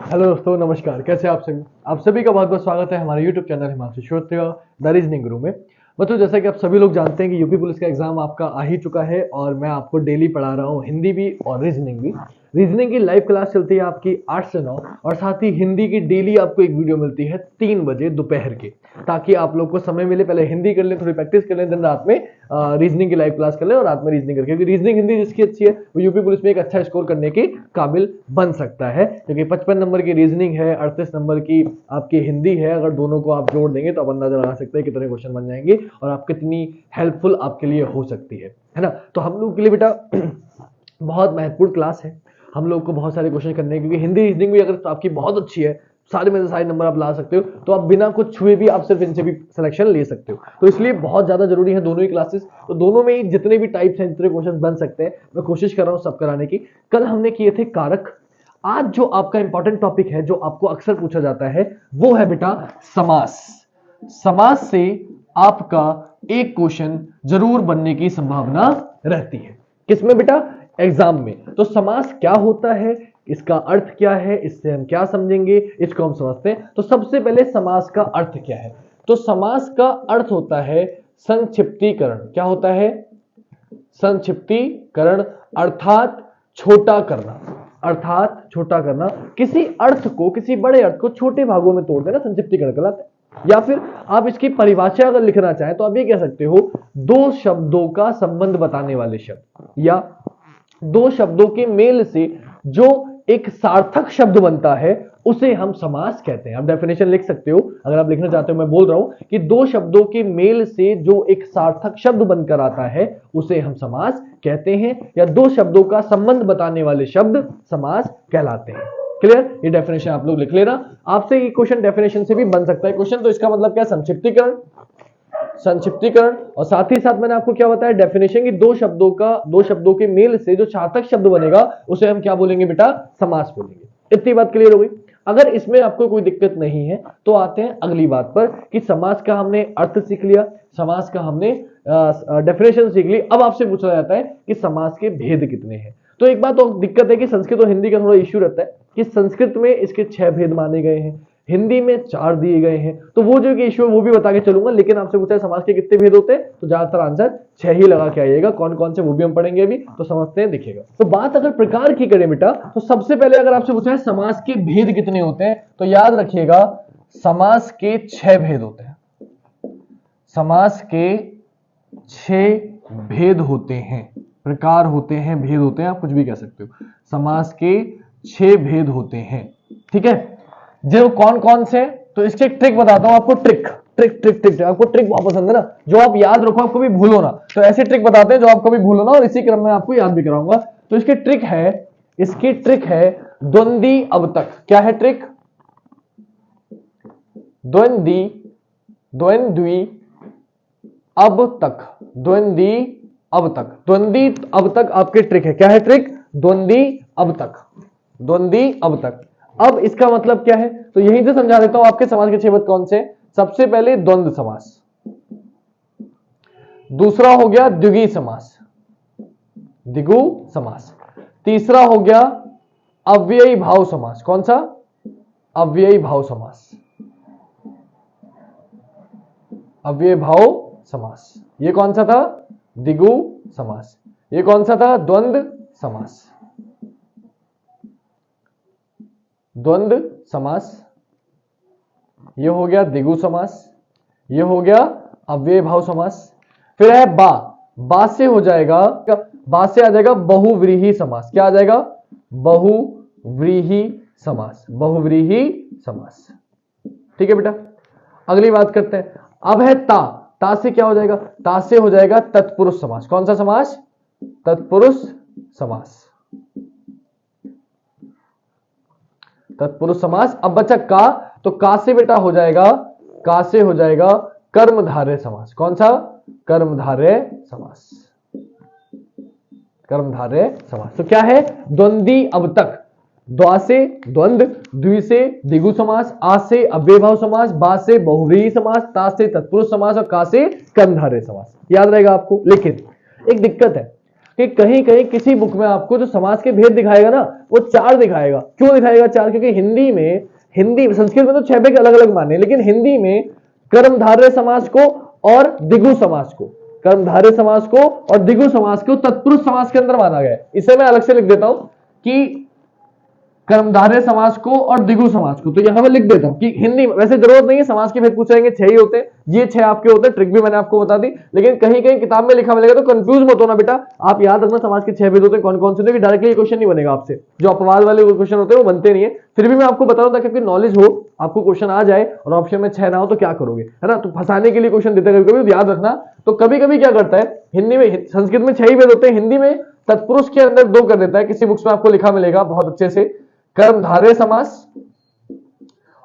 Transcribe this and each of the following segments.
Hello दोस्तों, नमस्कार। कैसे आप सभी का बहुत बहुत स्वागत है हमारे YouTube channel Himanshu Shrotriya the reasoning गुरु में। बच्चों, जैसा कि आप सभी लोग जानते हैं कि यूपी पुलिस का एग्जाम आपका आ ही चुका है और मैं आपको डेली पढ़ा रहा हूँ, हिंदी भी और रीजनिंग भी। रीजनिंग की लाइव क्लास चलती है आपकी 8 से 9 और साथ ही हिंदी की डेली आपको एक वीडियो मिलती है 3 बजे दोपहर के, ताकि आप लोग को समय मिले, पहले हिंदी कर लें, थोड़ी प्रैक्टिस कर लें, दिन रात में रीजनिंग की लाइव क्लास कर लें और रात में रीजनिंग करके, क्योंकि रीजनिंग हिंदी जिसकी अच्छी है वो यूपी पुलिस में एक अच्छा स्कोर करने के काबिल बन सकता है, क्योंकि 55 नंबर की रीजनिंग है, 38 नंबर की आपकी हिंदी है। अगर दोनों को आप जोड़ देंगे तो आप अंदाजा लगा सकते हैं कितने क्वेश्चन बन जाएंगे और आप कितनी हेल्पफुल आपके लिए हो सकती है ना। तो हम लोग के लिए बेटा बहुत महत्वपूर्ण क्लास है। हम लोग को बहुत सारे क्वेश्चन करने हैं, क्योंकि हिंदी रीजनिंग भी अगर तो आपकी बहुत अच्छी है, सारे में से सारे नंबर आप ला सकते हो, तो आप बिना कुछ छुए भी आप सिर्फ इनसे भी सिलेक्शन ले सकते हो। तो इसलिए बहुत ज्यादा जरूरी है दोनों ही क्लासेस। तो दोनों में ही जितने भी टाइप्स हैं, जितने क्वेश्चन बन सकते हैं, मैं कोशिश कर रहा हूं सब कराने की। कल हमने किए थे कारक। आज जो आपका इंपॉर्टेंट टॉपिक है, जो आपको अक्सर पूछा जाता है, वो है बेटा समास। समास से आपका एक क्वेश्चन जरूर बनने की संभावना रहती है। किसमें बेटा? एग्जाम में। तो समास क्या होता है, इसका अर्थ क्या है, इससे हम क्या समझेंगे, इसको हम समझते हैं। तो सबसे पहले समास का अर्थ क्या है? तो समास का अर्थ होता है संक्षिप्तीकरण। क्या होता है? संक्षिप्तीकरण, अर्थात छोटा करना। अर्थात छोटा करना, किसी अर्थ को, किसी बड़े अर्थ को छोटे भागों में तोड़ देना संक्षिप्तीकरण कहलाता है। या फिर आप इसकी परिभाषा अगर लिखना चाहें तो आप ये कह सकते हो, दो शब्दों का संबंध बताने वाले शब्द, या दो शब्दों के मेल से जो एक सार्थक शब्द बनता है, उसे हम समास कहते हैं। आप डेफिनेशन लिख सकते हो अगर आप लिखना चाहते हो। मैं बोल रहा हूं कि दो शब्दों के मेल से जो एक सार्थक शब्द बनकर आता है, उसे हम समास कहते हैं, या दो शब्दों का संबंध बताने वाले शब्द समास कहलाते हैं। क्लियर? ये डेफिनेशन आप लोग लिख लेना। आपसे ये क्वेश्चन डेफिनेशन से भी बन सकता है क्वेश्चन। तो इसका मतलब क्या? संक्षिप्तीकरण, संक्षिप्तीकरण। और साथ ही साथ मैंने आपको क्या बताया डेफिनेशन की, दो शब्दों के मेल से जो सार्थक शब्द बनेगा, उसे हम क्या बोलेंगे बेटा? समास बोलेंगे। इतनी बात क्लियर हो गई। अगर इसमें आपको कोई दिक्कत नहीं है तो आते हैं अगली बात पर, कि समास का हमने अर्थ सीख लिया, समास का हमने डेफिनेशन सीख ली। अब आपसे पूछा जाता है कि समास के भेद कितने हैं। तो एक बात और दिक्कत है कि संस्कृत और हिंदी का थोड़ा इश्यू रहता है कि संस्कृत में इसके 6 भेद माने गए हैं, हिंदी में 4 दिए गए हैं। तो वो जो इश्यू है वो भी बता के चलूंगा, लेकिन आपसे पूछा है समास के कितने भेद होते हैं, तो ज्यादातर आंसर 6 ही लगा के आइएगा। कौन कौन से वो भी हम पढ़ेंगे अभी, तो समझते हैं, दिखेगा। तो बात अगर प्रकार की करें बेटा, तो सबसे पहले अगर आपसे पूछा है समास के भेद कितने होते हैं, तो याद रखिएगा समास के 6 भेद होते हैं। समास के 6 भेद होते हैं, प्रकार होते हैं, भेद होते हैं, आप कुछ भी कह सकते हो। समास के 6 भेद होते हैं, ठीक है। जो कौन कौन से? तो इसके एक ट्रिक बताता हूं आपको। ट्रिक ट्रिक ट्रिक ट्रिक आपको ट्रिक बहुत पसंद है ना, जो आप याद रखो, आप कभी भूलो ना। तो ऐसे ट्रिक बताते हैं जो आप कभी भूलो ना, और इसी क्रम में आपको याद भी कराऊंगा। तो इसकी ट्रिक है द्वंद्वी अवतक। क्या है ट्रिक? द्वंद्वी अब तक, द्वंद्वी अब तक, द्वंद्वी अब तक आपके ट्रिक है। क्या है ट्रिक? द्वंद्वी अब तक, द्वंद्वी अब तक। अब इसका मतलब क्या है, तो यहीं से समझा देता हूं। आपके समास के 6 भेद कौन से? सबसे पहले द्वंद्व समास, दूसरा हो गया द्विगु समास, द्विगु समास, तीसरा हो गया अव्ययी भाव समास। कौन सा? अव्ययी भाव समास, अव्यय भाव समास। ये कौन सा था? द्विगु समास। ये कौन सा था? द्वंद्व समास, द्वंद्व समास। ये हो गया द्विगु समास, ये हो गया अव्यय भाव समास। फिर है बा से हो जाएगा, बा से आ जाएगा बहुव्रीहि समास। क्या आ जाएगा? बहुव्रीहि समास, बहुव्रीहि समास। ठीक है बेटा, अगली बात करते हैं। अब है ता से क्या हो जाएगा? ता से हो जाएगा तत्पुरुष समास। कौन सा समास? तत्पुरुष समास, तत्पुरुष समास। अब बचा का, तो का से बेटा हो जाएगा, का से हो जाएगा कर्मधारय समास। कौन सा? कर्मधारय समास, कर्मधारय समास। तो क्या है? द्वंद्वी अब तक, द्वा से द्वंद्व, द्वि से द्विगु समास, आ से अव्यय भाव समास, बा से बहुव्रीहि समास, ता से तत्पुरुष समास और का से कर्मधारय समास। याद रहेगा आपको। लेकिन एक दिक्कत है, कि कहीं कहीं किसी बुक में आपको जो समास के भेद दिखाएगा ना वो 4 दिखाएगा। क्यों दिखाएगा 4? क्योंकि हिंदी संस्कृत में तो 6 भेद अलग अलग माने, लेकिन हिंदी में कर्मधारय समास को और द्विगु समास को, कर्मधारय समास को और द्विगु समास को तत्पुरुष समास के अंदर माना गया है। इसे मैं अलग से लिख देता हूं कि कर्मधारय समास को और द्विगु समास को, तो यहां मैं लिख देता हूं कि हिंदी में वैसे जरूरत नहीं है, समास के भेद पूछेंगे 6 ही होते हैं, ये 6 आपके होते हैं, ट्रिक भी मैंने आपको बता दी, लेकिन कहीं कहीं किताब में लिखा मिलेगा तो कंफ्यूज मत होना बेटा। आप याद रखना समास के 6 भेद होते हैं कौन कौन से, डायरेक्टली क्वेश्चन नहीं बनेगा आपसे, जो अपवाद वाले क्वेश्चन होते हैं वो बनते नहीं है, फिर भी मैं आपको बता रहा हूं ताकि नॉलेज हो, आपको क्वेश्चन आ जाए और ऑप्शन में 6 ना हो तो क्या करोगे, है ना। तो फंसाने के लिए क्वेश्चन देते हैं कभी, याद रखना। तो कभी कभी क्या करता है, हिंदी में संस्कृत में 6 ही भेद होते हैं, हिंदी में तत्पुरुष के अंदर 2 कर देता है, किसी बुक्स में आपको लिखा मिलेगा बहुत अच्छे से, कर्मधारय समास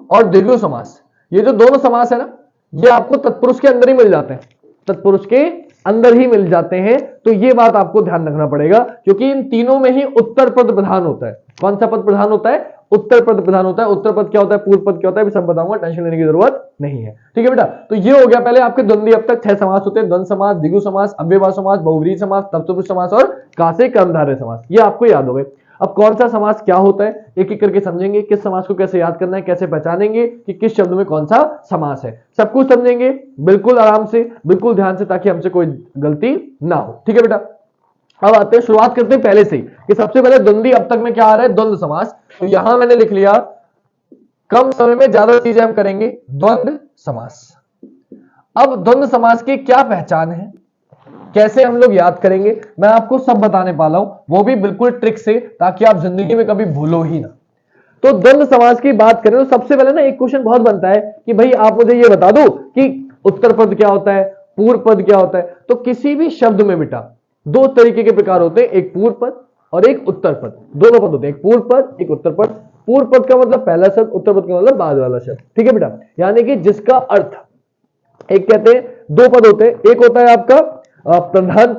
और द्विगु समास। ये जो दोनों समास है ना, ये आपको तत्पुरुष के अंदर ही मिल जाते हैं, तत्पुरुष के अंदर ही मिल जाते हैं। तो ये बात आपको ध्यान रखना पड़ेगा, क्योंकि इन तीनों में ही उत्तर पद प्रधान होता है। कौन सा पद प्रधान होता है? उत्तर पद प्रधान होता है। उत्तर पद क्या होता है, पूर्व पद क्या होता है, सब बताऊंगा, टेंशन लेने की जरूरत नहीं है, ठीक है बेटा। तो ये हो गया पहले आपके द्वंद्वी, अब तक 6 समास होते हैं, द्वंद्व समास, द्विगु समास, अव्ययभाव समास, बहुव्रीहि समास, तत्पुरुष समास और कासे कर्मधारय समास, ये आपको याद हो गए। अब कौन सा समास क्या होता है एक एक करके समझेंगे, किस समास को कैसे याद करना है, कैसे पहचानेंगे कि किस शब्द में कौन सा समास है, सब कुछ समझेंगे बिल्कुल आराम से, बिल्कुल ध्यान से, ताकि हमसे कोई गलती ना हो, ठीक है बेटा। अब आते हैं, शुरुआत करते हैं पहले से ही कि सबसे पहले द्वंद्वी, अब तक में क्या आ रहा है, द्वंद्व समास। तो यहां मैंने लिख लिया, कम समय में ज्यादा चीजें हम करेंगे, द्वंद्व समास। अब द्वंद्व समास की क्या पहचान है, कैसे हम लोग याद करेंगे, मैं आपको सब बताने वाला हूं, वो भी बिल्कुल ट्रिक से, ताकि आप जिंदगी में कभी भूलो ही ना। तो द्वंद्व समास की बात करें तो सबसे पहले ना एक क्वेश्चन बहुत बनता है कि भाई आप मुझे ये बता दो कि उत्तर पद क्या होता है, पूर्व पद क्या होता है। तो किसी भी शब्द में बेटा 2 तरीके के प्रकार होते हैं, एक पूर्व पद और एक उत्तर पद, दोनों पद होते हैं, एक पूर्व पद एक उत्तर पद। पूर्व पद का मतलब पहला शब्द, उत्तर पद का मतलब बाद वाला शब्द, ठीक है बेटा। यानी कि जिसका अर्थ, एक कहते हैं 2 पद होते हैं, एक होता है आपका प्रधान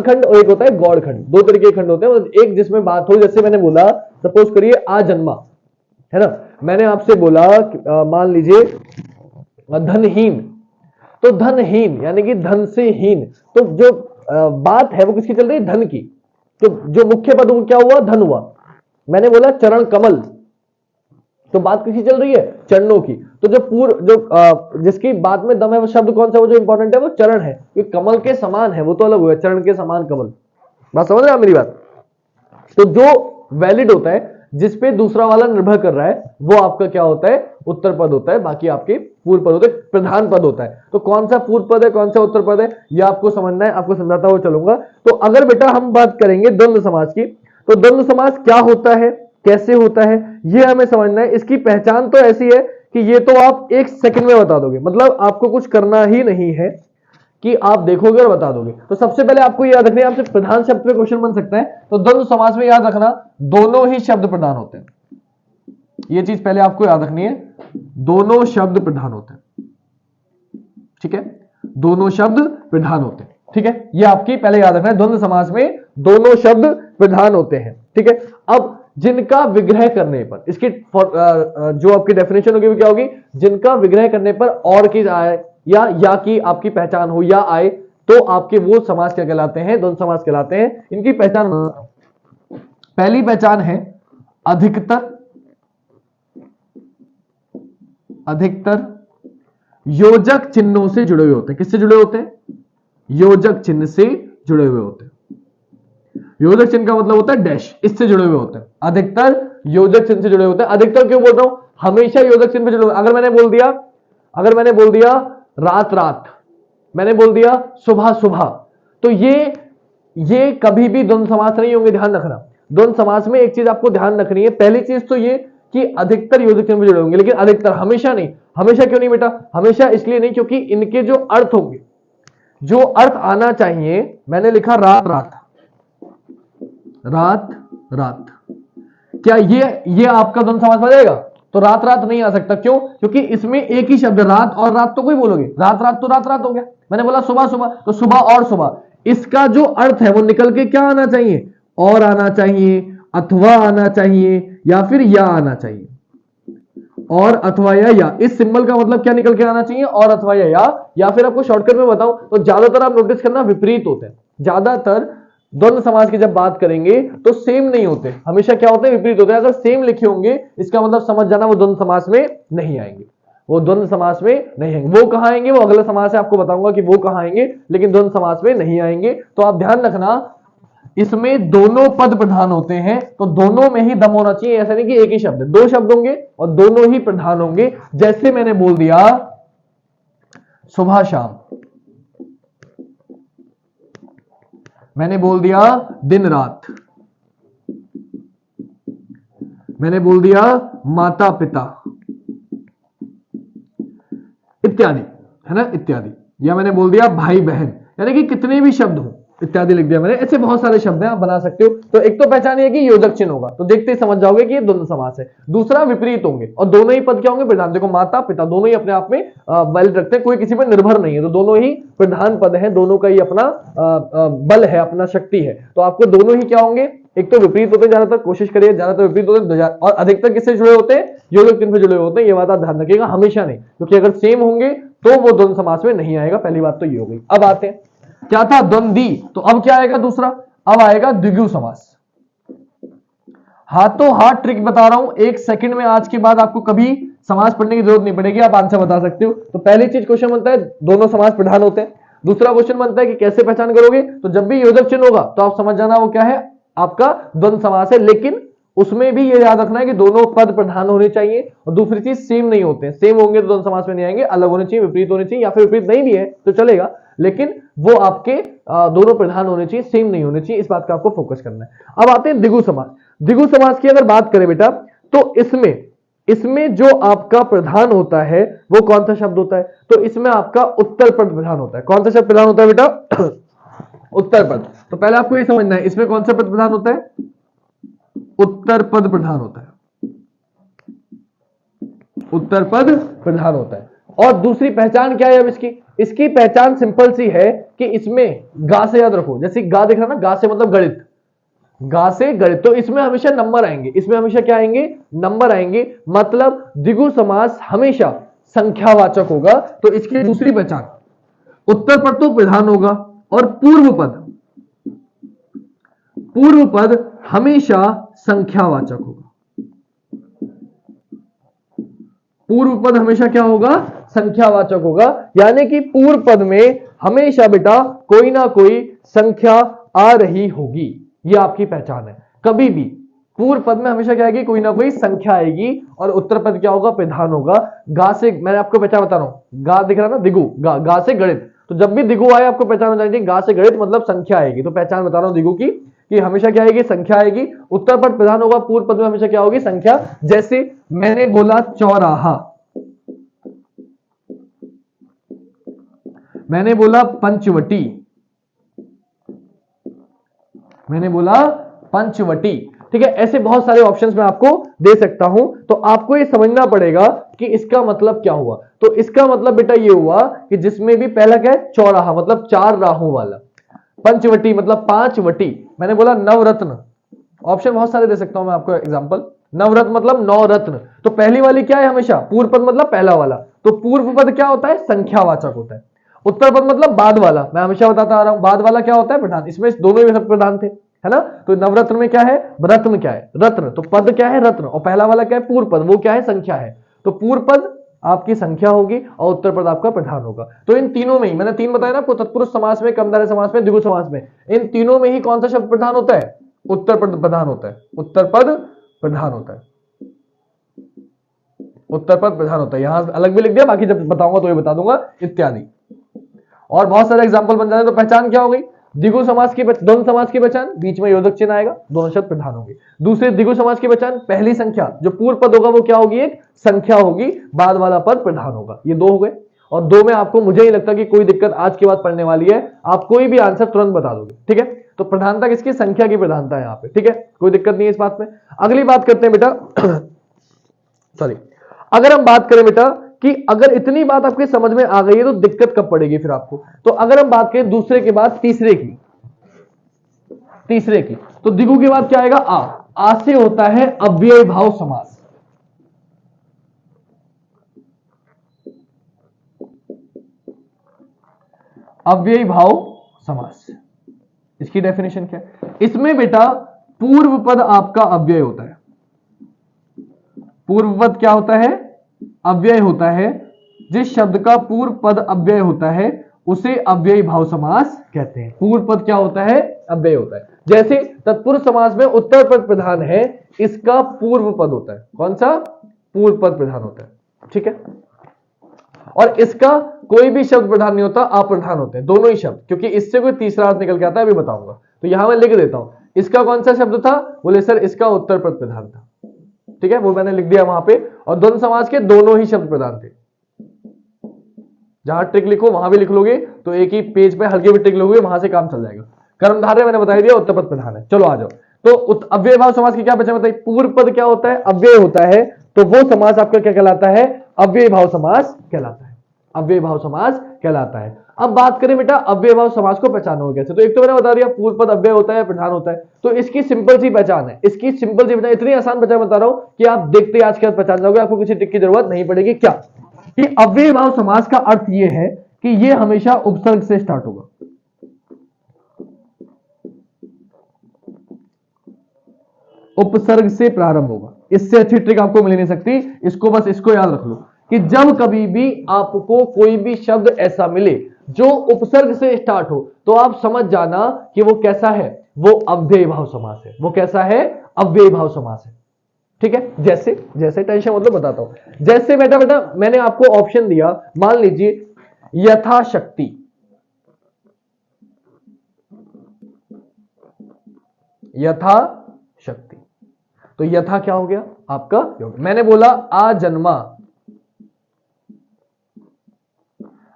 खंड और एक होता है गौड़ खंड, 2 तरीके के खंड होते हैं। मतलब एक जिसमें बात हो, जैसे मैंने बोला, सपोज करिए आ जन्मा, है ना, मैंने आपसे बोला मान लीजिए धनहीन, तो धनहीन यानी कि धन से हीन, तो जो बात है वो किसकी चल रही है, धन की। तो जो मुख्य पद क्या हुआ, धन हुआ। मैंने बोला चरण कमल, तो बात किसकी चल रही है, चरणों की। तो जो जिसकी बात में दम है वो शब्द कौन सा, वो जो इंपॉर्टेंट है वो चरण है, क्योंकि कमल के समान है, वो तो अलग हुआ, चरण के समान कमल। बात समझ रहे हैं मेरी बात। तो जो वैलिड होता है, जिसपे दूसरा वाला निर्भर कर रहा है, वो आपका क्या होता है, उत्तर पद होता है। बाकी आपके पूर्व पद होते हैं, प्रधान पद होता है। तो कौन सा पूर्व पद है, कौन सा उत्तर पद है, ये आपको समझना है, आपको समझाता हुआ चलूंगा। तो अगर बेटा हम बात करेंगे द्वंद्व समास की, तो द्वंद्व समास क्या होता है, कैसे होता है, ये हमें समझना है। इसकी पहचान तो ऐसी है कि ये तो आप 1 सेकंड में बता दोगे, मतलब आपको कुछ करना ही नहीं है कि आप देखोगे और बता दोगे। तो सबसे पहले आपको याद रखना है, आपसे प्रधान शब्द पे क्वेश्चन बन सकता है, तो द्वंद्व समास में याद रखना दोनों ही शब्द प्रधान होते हैं। ये चीज पहले आपको याद रखनी है, दोनों शब्द प्रधान होते हैं, ठीक है, दोनों शब्द प्रधान होते हैं, ठीक है, ये आपकी पहले याद रखना है, द्वंद्व समास में दोनों शब्द प्रधान होते हैं, ठीक है। अब जिनका विग्रह करने पर, इसकी जो आपकी डेफिनेशन होगी वो क्या होगी, जिनका विग्रह करने पर और की आए या की आपकी पहचान हो या आए, तो आपके वो समास क्या कहलाते हैं, द्वंद्व समास कहलाते हैं। इनकी पहचान, पहली पहचान है अधिकतर योजक चिन्हों से जुड़े हुए होते हैं। किससे जुड़े होते हैं, योजक चिन्ह से जुड़े हुए होते हैं। योजक चिन्ह का मतलब होता है डैश, इससे जुड़े हुए होते हैं, अधिकतर योजक चिन्ह से जुड़े होते हैं। अधिकतर क्यों बोल रहा हूं, हमेशा योजक चिन्ह से जुड़े। अगर मैंने बोल दिया रात रात, मैंने बोल दिया सुबह सुबह, तो ये कभी भी द्वंद्व समास नहीं होंगे, ध्यान रखना। द्वंद्व समास में एक चीज आपको ध्यान रखनी है, पहली चीज तो ये कि अधिकतर योजक चिन्ह से जुड़े होंगे, लेकिन अधिकतर, हमेशा नहीं। हमेशा क्यों नहीं बेटा, हमेशा इसलिए नहीं क्योंकि इनके जो अर्थ होंगे, जो अर्थ आना चाहिए, मैंने लिखा रात रात, रात रात, क्या ये आपका द्वंद्व समास बन जाएगा, तो रात रात नहीं आ सकता। क्यों, क्योंकि इसमें एक ही शब्द रात और रात, तो कोई बोलोगे रात रात, तो रात रात हो गया। मैंने बोला सुबह सुबह, तो सुबह और सुबह, इसका जो अर्थ है वो निकल के क्या आना चाहिए, और आना चाहिए, अथवा आना चाहिए, या फिर या आना चाहिए, और अथवा या। इस सिंबल का मतलब क्या निकल के आना चाहिए, और अथवा या फिर आपको शॉर्टकट में बताऊं तो ज्यादातर आप नोटिस करना विपरीत होते हैं। ज्यादातर द्वंद्व समास की जब बात करेंगे तो सेम नहीं होते, हमेशा क्या होते हैं, विपरीत होते हैं। अगर सेम लिखे होंगे इसका मतलब समझ जाना वो द्वंद्व समास में नहीं आएंगे, वो द्वंद्व समास में नहीं आएंगे। वो कहां आएंगे, वो अगला समास है, आपको बताऊंगा कि वो कहां आएंगे, लेकिन द्वंद्व समास में नहीं आएंगे। तो आप ध्यान रखना, इसमें दोनों पद प्रधान होते हैं, तो दोनों में ही दम होना चाहिए। ऐसा नहीं कि एक ही शब्द, दो शब्द होंगे और दोनों ही प्रधान होंगे। जैसे मैंने बोल दिया सुबह शाम, मैंने बोल दिया दिन रात, मैंने बोल दिया माता पिता इत्यादि, है ना, इत्यादि। या मैंने बोल दिया भाई बहन, यानी कि कितने भी शब्द हो इत्यादि लिख दिया मैंने। ऐसे बहुत सारे शब्द हैं, आप बना सकते हो। तो एक तो पहचान है कि योजक चिन्ह होगा, तो देखते ही समझ जाओगे कि ये द्वंद्व समास है। दूसरा विपरीत होंगे और दोनों ही पद क्या होंगे, प्रधान। देखो माता पिता दोनों ही अपने आप में वैलिड रखते हैं, कोई किसी पर निर्भर नहीं है, तो दोनों ही प्रधान पद है, दोनों का ही अपना बल है, अपना शक्ति है। तो आपको दोनों ही क्या होंगे, एक तो विपरीत होते हैं ज्यादातर, कोशिश करिए ज्यादातर विपरीत होते हैं, और अधिकतर किससे जुड़े होते हैं, योजक चिन्ह से जुड़े होते हैं। ये बात आप ध्यान रखिएगा, हमेशा नहीं, क्योंकि अगर सेम होंगे तो वो द्वंद्व समास में नहीं आएगा। पहली बात तो ये हो गई। अब आते हैं, क्या था द्वंद्वी, तो अब क्या आएगा दूसरा, अब आएगा द्विगु समास। हाथों हाथ ट्रिक बता रहा हूं, एक सेकंड में आज के बाद आपको कभी समास पढ़ने की जरूरत नहीं पड़ेगी, आप आंसर बता सकते हो। तो पहली चीज क्वेश्चन बनता है दोनों समास प्रधान होते हैं। दूसरा क्वेश्चन बनता है कि कैसे पहचान करोगे, तो जब भी योजक चिन्ह होगा तो आप समझ जाना वो क्या है, आपका द्वंद्व समास है। लेकिन उसमें भी ये याद रखना है कि दोनों पद प्रधान होने चाहिए, और दूसरी चीज सेम नहीं होते हैं। सेम होंगे तो द्वंद्व समास में नहीं आएंगे, अलग होने चाहिए, विपरीत होने चाहिए, या फिर विपरीत नहीं भी है तो चलेगा, लेकिन वो आपके दोनों प्रधान होने चाहिए, सेम नहीं होने चाहिए। इस बात का आपको फोकस करना है। अब आते हैं द्विगु समास। द्विगु समास की अगर बात करें बेटा, तो इसमें जो आपका प्रधान होता है वो कौन सा शब्द होता है, तो इसमें आपका उत्तर पद प्रधान होता है। कौन सा शब्द प्रधान होता है बेटा, उत्तर पद। तो पहले आपको ये समझना है इसमें कौन सा पद प्रधान होता है, उत्तर पद प्रधान होता है, उत्तर पद प्रधान होता है। और दूसरी पहचान क्या है अब इसकी पहचान सिंपल सी है कि इसमें गा से याद रखो, जैसे गा दिख रहा ना, गा से मतलब गणित, गा से गणित, तो इसमें हमेशा नंबर आएंगे, इसमें हमेशा क्या आएंगे, नंबर आएंगे। मतलब द्विगु समास हमेशा संख्यावाचक होगा। तो इसकी दूसरी पहचान, उत्तर पद तो प्रधान होगा, और पूर्व पद हमेशा संख्यावाचक होगा। पूर्व पद हमेशा क्या होगा, संख्यावाचक होगा। यानी कि पूर्व पद में हमेशा बेटा कोई ना कोई संख्या आ रही होगी, ये आपकी पहचान है। कभी भी पूर्व पद में हमेशा क्या आएगी, कोई ना कोई संख्या आएगी, और उत्तर पद क्या होगा, प्रधान होगा। गा से, मैंने आपको पहचान बता रहा हूं, गा दिख रहा ना, दिगु, गा से गणित, तो जब भी दिगु आए आपको पहचान हो जाएगी, गा से गणित मतलब संख्या आएगी। तो पहचान बता रहा हूं दिगु की, कि हमेशा क्या आएगी, संख्या आएगी। उत्तर पद प्रधान होगा, पूर्व पद में हमेशा क्या होगी, संख्या। जैसे मैंने बोला चौराहा, मैंने बोला पंचवटी, मैंने बोला पंचवटी, ठीक है। ऐसे बहुत सारे ऑप्शंस मैं आपको दे सकता हूं, तो आपको ये समझना पड़ेगा कि इसका मतलब क्या हुआ। तो इसका मतलब बेटा ये हुआ कि जिसमें भी पहला क्या है, चौराहा मतलब चार राहों वाला, पंचवटी मतलब पांच वटी, मैंने बोला नवरत्न, ऑप्शन बहुत सारे दे सकता हूं मैं आपको एग्जांपल। नवरत्न मतलब नौ रत्न, तो पहली वाली क्या है, हमेशा पूर्व पद मतलब पहला वाला, तो पूर्व पद क्या होता है, संख्यावाचक होता है। उत्तर पद मतलब बाद वाला, मैं हमेशा बताता आ रहा हूं, बाद वाला क्या होता है, प्रधान। इसमें दोनों ही प्रधान थे, है ना। तो नवरत्न में क्या है, रत्न क्या है, रत्न, तो पद क्या है, रत्न, और पहला वाला क्या है, पूर्व पद, वो क्या है, संख्या है। तो पूर्व पद आपकी संख्या होगी और उत्तर पद आपका प्रधान होगा। तो इन तीनों में ही, मैंने तीन बताया ना आपको, तत्पुरुष समास में, कर्मधारय समास में, द्विगु समास में, इन तीनों में ही कौन सा शब्द प्रधान होता है, उत्तर पद प्रधान होता है, उत्तर पद प्रधान होता है, उत्तर पद प्रधान होता है। यहां अलग भी लिख दिया, बाकी जब बताऊंगा तो ये बता दूंगा, इत्यादि। और बहुत सारे एग्जाम्पल बन जाते हैं। तो पहचान क्या हो गई, द्विगु समास की, द्वंद्व समास की पहचान, बीच में योजक चिन्ह आएगा, दोनों शब्द प्रधान होंगे। दूसरे द्विगु समास की पहचान, पहली संख्या, जो पूर्व पद होगा वो क्या होगी, एक संख्या होगी, बाद वाला पद प्रधान होगा। ये दो हो गए, और दो में आपको, मुझे नहीं लगता कि कोई दिक्कत आज के बाद पढ़ने वाली है, आप कोई भी आंसर तुरंत बता दोगे, ठीक है। तो प्रधानता किसकी, संख्या की प्रधानता है यहाँ पे, ठीक है, कोई दिक्कत नहीं है इस बात में। अगली बात करते हैं बेटा सॉरी, अगर हम बात करें बेटा कि अगर इतनी बात आपके समझ में आ गई है तो दिक्कत कब पड़ेगी फिर आपको। तो अगर हम बात करें दूसरे के बाद तीसरे की, तो द्विगु के बाद क्या आएगा, आ से होता है अव्ययी भाव समास। अव्ययी भाव समास, इसकी डेफिनेशन क्या है? इसमें बेटा पूर्व पद आपका अव्यय होता है। पूर्व पद क्या होता है? अव्यय होता है। जिस शब्द का पूर्व पद अव्यय होता है उसे अव्ययी भाव समास कहते हैं। पूर्व पद क्या होता है? अव्यय होता है। जैसे तत्पुरुष समास में उत्तर पद प्रधान है, इसका पूर्व पद होता है। कौन सा? पूर्व पद प्रधान होता है। ठीक है। और इसका कोई भी शब्द प्रधान नहीं होता, अप्रधान होते हैं दोनों ही शब्द, क्योंकि इससे कोई तीसरा अर्थ निकल के आता है, अभी बताऊंगा। तो यहां मैं लिख देता हूं, इसका कौन सा शब्द था? बोले सर इसका उत्तर पद प्रधान था। ठीक है, वो मैंने लिख दिया वहां पे। और द्वंद्व समास के दोनों ही शब्द प्रधान थे। जहां ट्रिक लिखो वहां भी लिख लोगे तो एक ही पेज पे हल्के भी ट्रिक लोगे, वहां से काम चल जाएगा। कर्मधारय मैंने बता दिया, उत्तर पद प्रधान है। चलो आ जाओ। तो अव्यय भाव समास की क्या पहचान बताइए? पूर्व पद क्या होता है? अव्यय होता है। तो वो समास आपका क्या कहलाता है? अव्यय भाव समास कहलाता है। अव्यय भाव समास कहलाता है। अब बात करें बेटा अव्यय भाव समास को पहचानोगे कैसे? तो एक तो मैंने बता दिया पूर्व पद अव्यय होता है, प्रधान होता है। तो इसकी सिंपल सी पहचान है। इसकी सिंपल सी पहचान, इतनी आसान पहचान बता रहा हूं कि आप देखते आज के बाद पहचान जाओगे, आपको किसी ट्रिक की जरूरत नहीं पड़ेगी। क्या कि अव्यय भाव समास का अर्थ यह है कि यह हमेशा उपसर्ग से स्टार्ट होगा। उपसर्ग से प्रारंभ होगा। इससे अच्छी ट्रिक आपको मिल नहीं सकती। इसको बस इसको याद रख लो कि जब कभी भी आपको कोई भी शब्द ऐसा मिले जो उपसर्ग से स्टार्ट हो, तो आप समझ जाना कि वो कैसा है? वो अव्यय भाव समास है। वो कैसा है? अव्यय भाव समास है। ठीक है। जैसे जैसे टेंशन मतलब बताता हूं। जैसे बेटा मैंने आपको ऑप्शन दिया, मान लीजिए यथाशक्ति। यथाशक्ति, तो यथा क्या हो गया? आपका योग। मैंने बोला आजन्मा।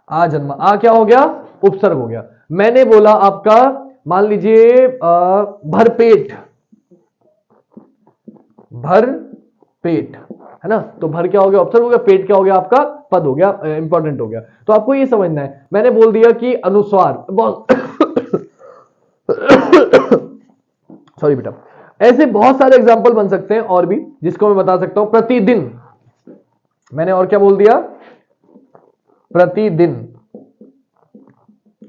आजन्मा, आ क्या हो गया? उपसर्ग हो गया। मैंने बोला आपका मान लीजिए भरपेट। भर पेट है ना, तो भर क्या हो गया? उपसर्ग हो गया। पेट क्या हो गया? आपका पद हो गया, इंपॉर्टेंट हो गया। तो आपको ये समझना है। मैंने बोल दिया कि अनुस्वार, सॉरी बेटा, ऐसे बहुत सारे एग्जांपल बन सकते हैं और भी, जिसको मैं बता सकता हूं। प्रतिदिन, मैंने और क्या बोल दिया? प्रतिदिन,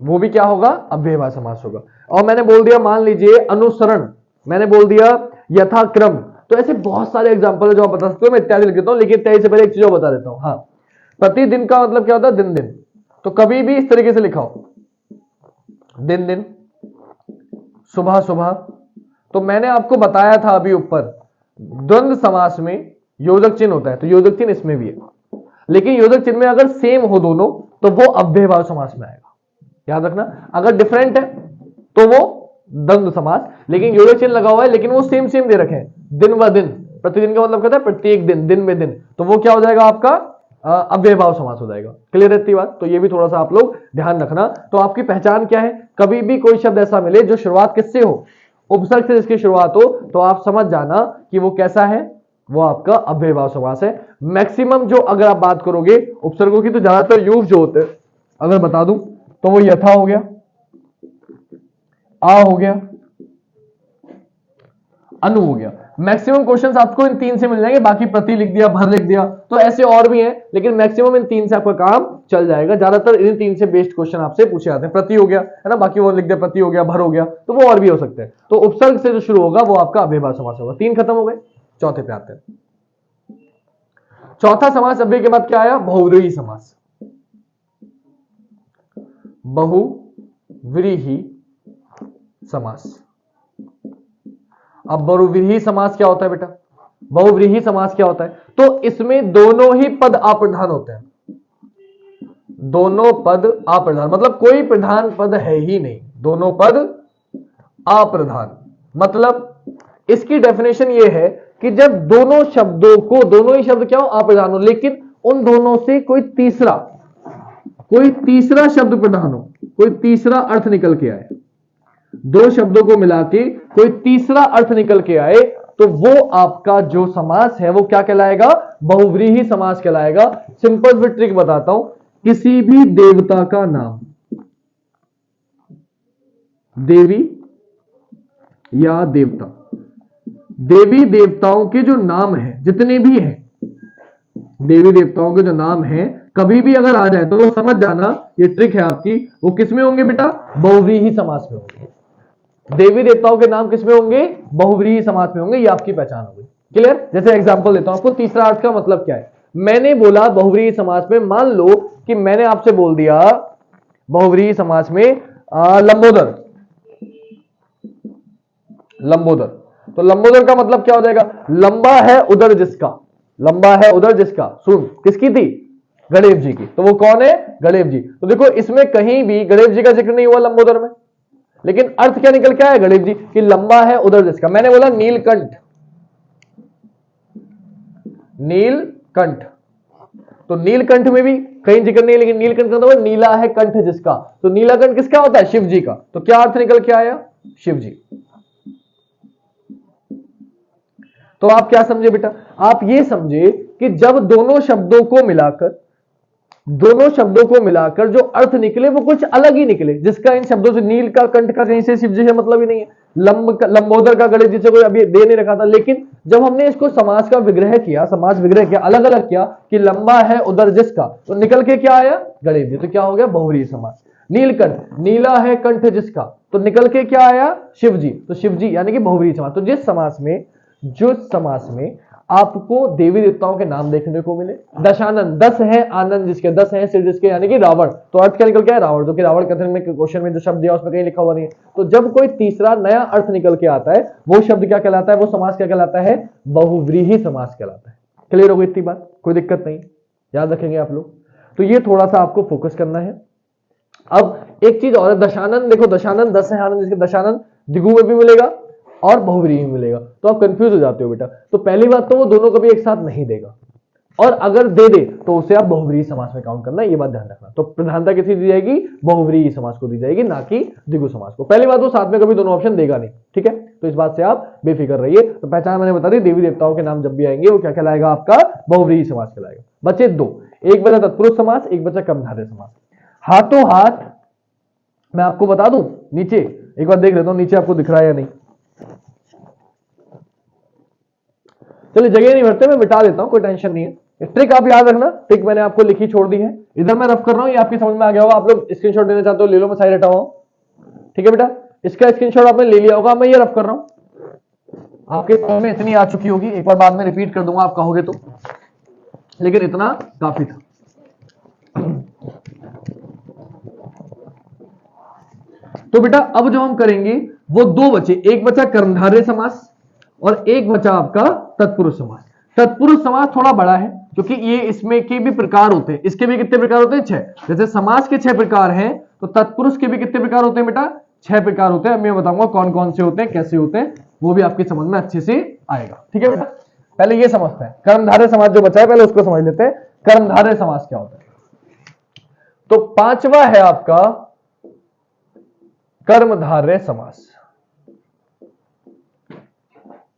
वो भी क्या होगा? अव्यय भाव समास होगा। और मैंने बोल दिया मान लीजिए अनुसरण, मैंने बोल दिया यथाक्रम। तो ऐसे बहुत सारे एग्जांपल है जो आप बता सकते हो। मैं इत्यादि लिख देता हूं, लेकिन इत्यादि से पहले एक चीज और बता देता हूं। हाँ, प्रतिदिन का मतलब क्या होता है? दिन दिन। तो कभी भी इस तरीके से लिखाओ, दिन दिन, सुबह सुबह। तो मैंने आपको बताया था अभी ऊपर, द्वंद्व समास में योजक चिन्ह होता है, तो योजक चिन्ह इसमें भी है। लेकिन योजक चिन्ह में अगर सेम हो दोनों तो वो अव्यय भाव समास में आएगा। याद रखना, अगर डिफरेंट है तो वो द्वंद्व समास। लेकिन योजक चिन्ह लगा हुआ है लेकिन वो सेम सेम दे रखे हैं, दिन व दिन। प्रतिदिन का मतलब कहता है प्रत्येक दिन, दिन में दिन। तो वो क्या हो जाएगा? आपका अव्यय भाव समास हो जाएगा। क्लियर रहती बात? तो ये भी थोड़ा सा आप लोग ध्यान रखना। तो आपकी पहचान क्या है? कभी भी कोई शब्द ऐसा मिले जो शुरुआत किससे हो? उपसर्ग से जिसकी शुरुआत हो, तो आप समझ जाना कि वो कैसा है? वो आपका अव्यय भाव समास है। मैक्सिमम जो अगर आप बात करोगे उपसर्गों की, तो ज्यादातर यूज जो होते हैं अगर बता दूं तो वो यथा हो गया, आ हो गया, अनु हो गया। मैक्सिमम क्वेश्चंस आपको इन तीन से मिल जाएंगे। बाकी प्रति लिख दिया, भर लिख दिया, तो ऐसे और भी हैं, लेकिन मैक्सिमम इन तीन से आपका काम चल जाएगा। ज्यादातर इन तीन से बेस्ड क्वेश्चन आपसे पूछे जाते हैं। प्रति हो गया है ना, बाकी वो लिख दिया, प्रति हो गया, भर हो गया, तो वो और भी हो सकते हैं। तो उपसर्ग से जो शुरू होगा वो आपका अव्यय भाव समास होगा। तीन खत्म हो गए, चौथे पे आते हैं। चौथा समास अव्यय के बाद क्या आया? बहुव्रीहि समास। बहुव्रीहि समास। अब बहुव्रीहि समास क्या होता है बेटा? बहुव्रीहि समास क्या होता है? तो इसमें दोनों ही पद अप्रधान होते हैं। दोनों पद अप्रधान, मतलब कोई प्रधान पद है ही नहीं, दोनों पद अप्रधान। मतलब इसकी डेफिनेशन यह है कि जब दोनों शब्दों को, दोनों ही शब्द क्या हो? अप्रधान हो, लेकिन उन दोनों से कोई तीसरा शब्द प्रधान हो, कोई तीसरा अर्थ निकल के आए। दो शब्दों को मिला के कोई तीसरा अर्थ निकल के आए, तो वो आपका जो समास है वो क्या कहलाएगा? बहुव्रीहि समास कहलाएगा। सिंपल फिर ट्रिक बताता हूं। किसी भी देवता का नाम, देवी या देवता, देवी देवताओं के जो नाम है, जितने भी हैं देवी देवताओं के जो नाम हैं, कभी भी अगर आ जाए तो वो समझ जाना, ये ट्रिक है आपकी, वो किस में होंगे बेटा? बहुव्रीहि समास में होंगे। देवी देवताओं के नाम किसमें होंगे? बहुव्रीहि समास में होंगे। ये आपकी पहचान होगी। क्लियर? जैसे एग्जांपल देता हूं आपको, तीसरा अर्थ का मतलब क्या है। मैंने बोला बहुव्रीहि समास में, मान लो कि मैंने आपसे बोल दिया बहुव्रीहि समास में लंबोदर, लंबोदर, तो लंबोदर का मतलब क्या हो जाएगा? लंबा है उदर जिसका, लंबा है उदर जिसका, सुन किसकी थी? गणेश जी की। तो वो कौन है? गणेश जी। तो देखो इसमें कहीं भी गणेश जी का जिक्र नहीं हुआ लंबोदर में, लेकिन अर्थ क्या निकल के आया गणेश जी कि लंबा है उदर जिसका। मैंने बोला नीलकंठ, नीलकंठ, तो नीलकंठ में भी कहीं जिक्र नहीं है, लेकिन नीलकंठ का मतलब नीला है कंठ जिसका, तो नीलाकंठ किसका होता है? शिव जी का। तो क्या अर्थ निकल के आया? शिव जी। तो आप क्या समझे बेटा? आप ये समझे कि जब दोनों शब्दों को मिलाकर, दोनों शब्दों को मिलाकर जो अर्थ निकले वो कुछ अलग ही निकले, जिसका इन शब्दों से, नील का कंठ का कहीं से शिव जी से मतलब ही नहीं है, लंबोदर का गणेश जी से कोई अभी दे नहीं रखा था। लेकिन जब हमने इसको समास का विग्रह किया, समास विग्रह किया, अलग अलग किया कि लंबा है उदर जिसका, तो निकल के क्या आया? गणेश जी। तो क्या हो गया? बहुव्रीहि समास। नीलकंठ, नीला है कंठ जिसका, तो निकल के क्या आया? शिव जी। तो शिव जी यानी कि बहुव्रीहि समास। तो जिस समास में, जो समास में आपको देवी देवताओं के नाम देखने को मिले, दशानन, 10 है आनंद जिसके, 10 है सिर जिसके, यानी कि रावण, तो अर्थ क्या निकल के आया? रावण। जो कि रावण कथन में क्वेश्चन में जो शब्द दिया उसमें कहीं लिखा हुआ नहीं है। तो जब कोई तीसरा नया अर्थ निकल के आता है, वो शब्द क्या कहलाता है? वो समास क्या कहलाता है? बहुव्रीहि समास कहलाता है। क्लियर हो गई इतनी बात? कोई दिक्कत नहीं, याद रखेंगे आप लोग। तो ये थोड़ा सा आपको फोकस करना है। अब एक चीज और है, दशानन, देखो दशानन, 10 है आनंद जिसके, दशानन द्विगु में भी मिलेगा और बहुव्रीहि में मिलेगा, तो आप कंफ्यूज हो जाते हो बेटा। तो पहली बात तो वो दोनों कभी एक साथ नहीं देगा, और अगर दे दे तो उसे आप बहुव्रीहि समास में काउंट करना, ये बात ध्यान रखना। तो प्रधानता किसी दी जाएगी? बहुव्रीहि समास को दी जाएगी, ना कि द्विगु समास को। पहली बात वो साथ में कभी दोनों ऑप्शन देगा नहीं, ठीक है? तो इस बात से आप बेफिक्र रहिए। तो पहचान मैंने बता दी, देवी देवताओं के नाम जब भी आएंगे वो क्या कहलाएगा? आपका बहुव्रीहि समास कहलाएगा। बचे दो, एक बचा तत्पुरुष समास, एक बचा कर्मधारय समास। हाथों हाथ मैं आपको बता दूं, नीचे एक बार देख लेता हूं नीचे आपको दिख रहा है या नहीं। चलिए जगह नहीं भरते, मैं मिटा देता हूं, कोई टेंशन नहीं है। ट्रिक आप याद रखना, ट्रिक मैंने आपको लिखी छोड़ दी है, इधर मैं रफ कर रहा हूं, ये आपकी समझ में आ गया होगा। आप लोग स्क्रीनशॉट लेना चाहते हो ले लो, मैं साइड हटा हुआ हूं, ठीक है बेटा? इसका स्क्रीनशॉट आपने ले लिया होगा, मैं ये रफ कर रहा हूं, आपके समझ में इतनी आ चुकी होगी। एक बार बाद में रिपीट कर दूंगा आप कहोगे तो, लेकिन इतना काफी था। तो बेटा अब जो हम करेंगे वो दो बचे, एक बचा कर्मधारय समास और एक बचा आपका तत्पुरुष समास। तत्पुरुष समास थोड़ा बड़ा है, क्योंकि ये इसमें के भी प्रकार होते हैं। इसके भी कितने प्रकार होते हैं? 6। जैसे समास के 6 प्रकार हैं, तो तत्पुरुष के भी कितने प्रकार होते हैं बेटा? 6 प्रकार होते हैं। मैं बताऊंगा कौन कौन से होते हैं, कैसे होते हैं, वो भी आपकी समझ में अच्छे से आएगा, ठीक है बेटा? पहले ये समझते हैं, कर्मधारय समास जो बचा है पहले उसको समझ लेते हैं। कर्मधारय समास क्या होता है? तो पांचवा है आपका कर्मधारय समास।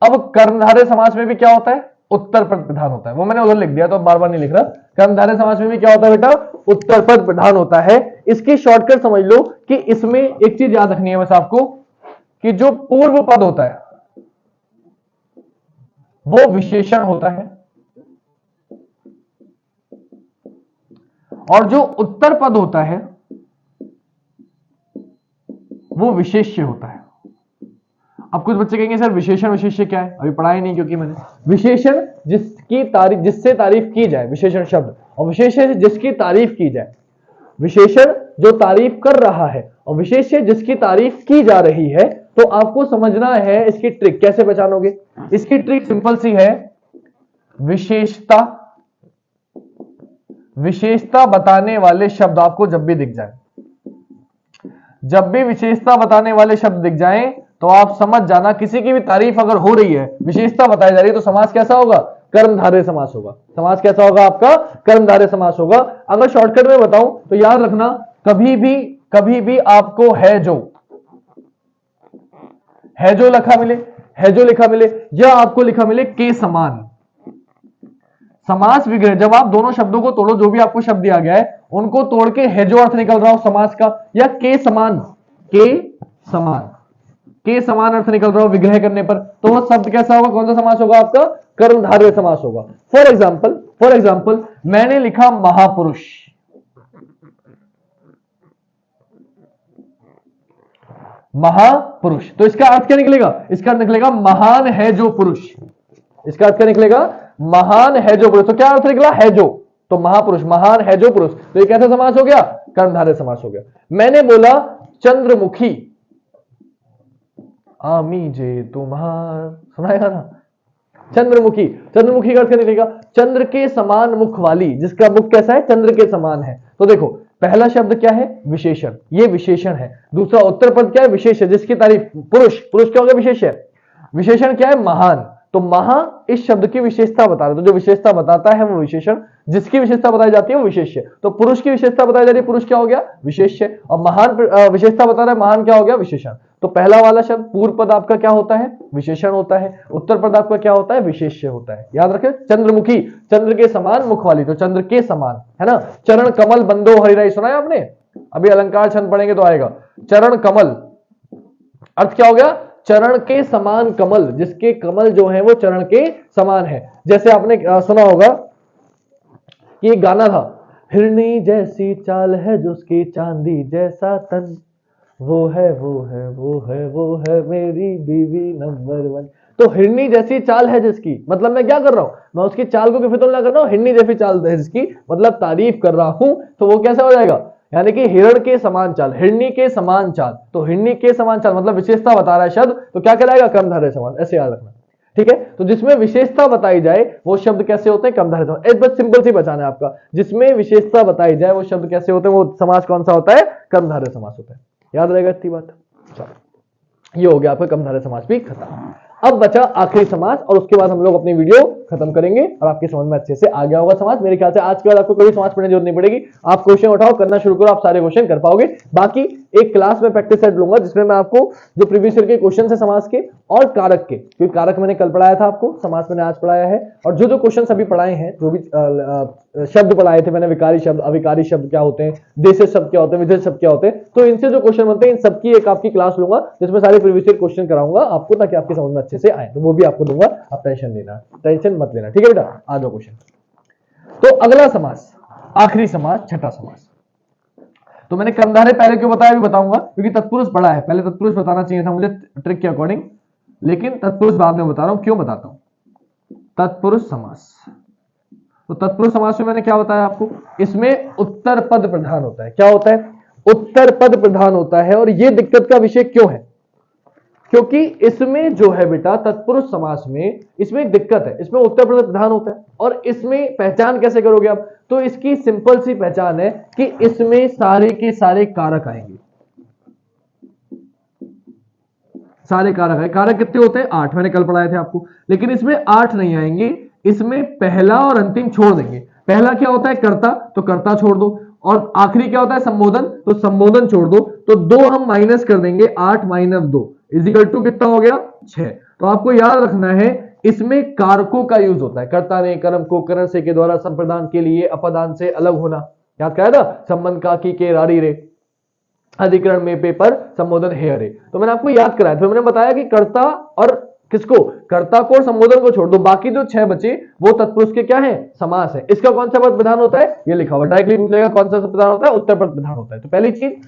अब कर्मधारय समास में भी क्या होता है? उत्तर पद प्रधान होता है। वो मैंने उधर लिख दिया तो बार बार नहीं लिख रहा। कर्मधारय समास में भी क्या होता है बेटा? उत्तर पद प्रधान होता है। इसकी शॉर्टकट समझ लो कि इसमें एक चीज याद रखनी है बस आपको, कि जो पूर्व पद होता है वो विशेषण होता है, और जो उत्तर पद होता है वो विशेष्य होता है। अब कुछ बच्चे कहेंगे सर विशेषण विशेष्य क्या है? अभी पढ़ा ही नहीं, क्योंकि मैंने विशेषण जिसकी तारीफ, जिससे तारीफ की जाए, विशेषण शब्द, और विशेष्य जिसकी तारीफ की जाए। विशेषण जो तारीफ कर रहा है और विशेष्य जिसकी तारीफ की जा रही है। तो आपको समझना है इसकी ट्रिक कैसे पहचानोगे। इसकी ट्रिक सिंपल सी है, विशेषता, विशेषता बताने वाले शब्द आपको जब भी दिख जाए, जब भी विशेषता बताने वाले शब्द दिख जाएं तो आप समझ जाना किसी की भी तारीफ अगर हो रही है, विशेषता बताई जा रही है, तो समास कैसा होगा? कर्मधारय समास होगा। समास कैसा होगा आपका? कर्मधारय समास होगा। अगर शॉर्टकट में बताऊं तो याद रखना, कभी भी आपको है जो लिखा मिले, है जो लिखा मिले, या आपको लिखा मिले के समान, समास विग्रह, जब आप दोनों शब्दों को तोड़ो, जो भी आपको शब्द दिया गया है उनको तोड़ के है जो अर्थ निकल रहा हो समास का, या के समान, के समान अर्थ निकल रहा हो विग्रह करने पर, तो वह शब्द कैसा होगा? कौन सा समास होगा आपका? कर्मधारय समास होगा। फॉर एग्जाम्पल मैंने लिखा महापुरुष, महापुरुष। तो इसका अर्थ क्या निकलेगा? इसका अर्थ निकलेगा महान है जो पुरुष। इसका अर्थ क्या निकलेगा? महान है जो पुरुष। तो क्या अर्थ निकला? है जो, तो महापुरुष, महान है जो पुरुष। तो ये कैसा समास हो गया? कर्मधारय समास हो गया। मैंने बोला चंद्रमुखी आमी जे तुम्हार, सुनाएगा ना? चंद्रमुखी, चंद्रमुखी का अर्थ क्या निकलेगा? चंद्र के समान मुख वाली, जिसका मुख कैसा है? चंद्र के समान है। तो देखो पहला शब्द क्या है? विशेषण, ये विशेषण है। दूसरा उत्तर पद क्या है? विशेष है, जिसकी तारीफ पुरुष, पुरुष क्या हो गया? विशेष है। विशेषण क्या है? महान। तो महा इस शब्द की विशेषता बता रहा है, तो जो विशेषता बताता है वो विशेषण, जिसकी विशेषता बताई जाती है वो विशेष्य। तो पुरुष की विशेषता बताई जा रही है, पुरुष क्या हो गया? विशेष्य। और महान विशेषता बता रहा है, महान क्या हो गया? विशेषण। तो पहला वाला शब्द पूर्व पद आपका क्या होता है? विशेषण होता है। उत्तर पद आपका क्या होता है? विशेष्य होता है। याद रखें, चंद्रमुखी, चंद्र के समान मुख वाली, तो चंद्र के समान है ना। चरण कमल बंदो हरिराई, सुना है आपने? अभी अलंकार छंद पढ़ेंगे तो आएगा। चरण कमल अर्थ क्या हो गया? चरण के समान कमल, जिसके कमल जो है वो चरण के समान है। जैसे आपने सुना होगा कि एक गाना था, हिरनी जैसी चाल है जिसकी चांदी जैसा तन, वो है वो है वो है वो है मेरी बीवी नंबर 1। तो हिरनी जैसी चाल है जिसकी, मतलब मैं क्या कर रहा हूं? मैं उसकी चाल को किफिर तुलना कर रहा हूं। हिरनी जैसी चाल है जिसकी, मतलब तारीफ कर रहा हूं। तो वो कैसा हो जाएगा? यानी कि हिरण के समान चाल, हिरनी के समान चाल। तो हिरनी के समान चाल मतलब विशेषता बता रहा है शब्द, तो क्या कहलाएगा? कर्मधारय समास। ऐसे याद रखना, ठीक है। तो जिसमें विशेषता बताई जाए वो शब्द कैसे होते हैं? कर्मधारय समास। एक बस सिंपल सी बचाना है आपका, जिसमें विशेषता बताई जाए वो शब्द कैसे होते हैं? वो समास कौन सा होता है? कर्मधारय समास होता है। याद रहेगा इतनी बात? चलो, ये हो गया आपका कर्मधारय समास भी खत्म। अब बचा आखिरी समास, और उसके बाद हम लोग अपनी वीडियो खत्म करेंगे और आपकी समझ में अच्छे से आ गया होगा समास। मेरे ख्याल से आज के बाद आपको कोई समास पढ़ने की जरूरत नहीं पड़ेगी। आप क्वेश्चन उठाओ, करना शुरू करो, आप सारे क्वेश्चन कर पाओगे। बाकी एक क्लास में प्रैक्टिस सेट लूंगा जिसमें मैं आपको जो प्रीवियस ईयर के क्वेश्चन है समास के और कारक के, क्योंकि कारक मैंने कल पढ़ाया था आपको, समास मैंने आज पढ़ाया है, और जो जो क्वेश्चन अभी पढ़ाए हैं, जो भी शब्द पढ़ाए थे मैंने, विकारी शब्द, अविकारी शब्द क्या होते हैं, देशज शब्द क्या होते हैं, विदेश शब्द क्या होते हैं, तो इनसे जो क्वेश्चन बनते हैं इन सबकी एक आपकी क्लास लूंगा जिसमें सारे प्रीवियस ईयर क्वेश्चन कराऊंगा आपको, ताकि आपकी समझ में अच्छे से आए। तो वो भी आपको दूंगा, आप टेंशन मत लेना, ठीक है बेटा? आ जाओ क्वेश्चन। तो अगला समास, आखिरी समास, छठा समास। तो मैंने कर्मधारय पहले क्यों बताया, अभी बताऊंगा, क्योंकि तत्पुरुष बड़ा है। पहले तत्पुरुष बताना चाहिए था मुझे ट्रिक के अकॉर्डिंग, लेकिन तत्पुरुष बाद में बता रहा हूं। क्यों बताता हूं? तत्पुरुष समास। तो तत्पुरुष समास में मैंने क्या बताया आपको? इसमें उत्तर पद प्रधान होता है। क्या होता है? उत्तर पद प्रधान होता है। और यह दिक्कत का विषय क्यों है? क्योंकि इसमें जो है बेटा, तत्पुरुष समास में इसमें एक दिक्कत है, इसमें उत्तर पद प्रधान होता है। और इसमें पहचान कैसे करोगे आप? तो इसकी सिंपल सी पहचान है कि इसमें सारे के सारे कारक आएंगे। सारे कारक आए। कारक कितने होते हैं? 8, मैंने कल पढ़ाए थे आपको। लेकिन इसमें 8 नहीं आएंगे, इसमें पहला और अंतिम छोड़ देंगे। पहला क्या होता है? कर्ता, तो कर्ता छोड़ दो। और आखिरी क्या होता है? संबोधन, तो संबोधन छोड़ दो। तो 2 हम माइनस कर देंगे, 8 माइनस 2 इजिकल टू कितना हो गया? 6। तो आपको याद रखना है इसमें कारकों का यूज होता है। कर्ता ने कर्म को करण से के द्वारा संप्रदान के लिए अपदान से अलग होना, याद कराया था? संबंध का की के रारी रे, अधिकरण में पेपर, संबोधन है अरे। तो मैंने आपको याद कराया, फिर मैंने बताया कि कर्ता और किसको? कर्ता को और संबोधन को छोड़ दो, बाकी जो 6 बचे वो तत्पुरुष के क्या है? समास है। इसका कौन सा पद प्रधान होता है? ये लिखा हुआ डायरेक्टली पूछेगा कौन सा प्रधान होता है? उत्तर पद प्रधान होता है। तो पहली चीज,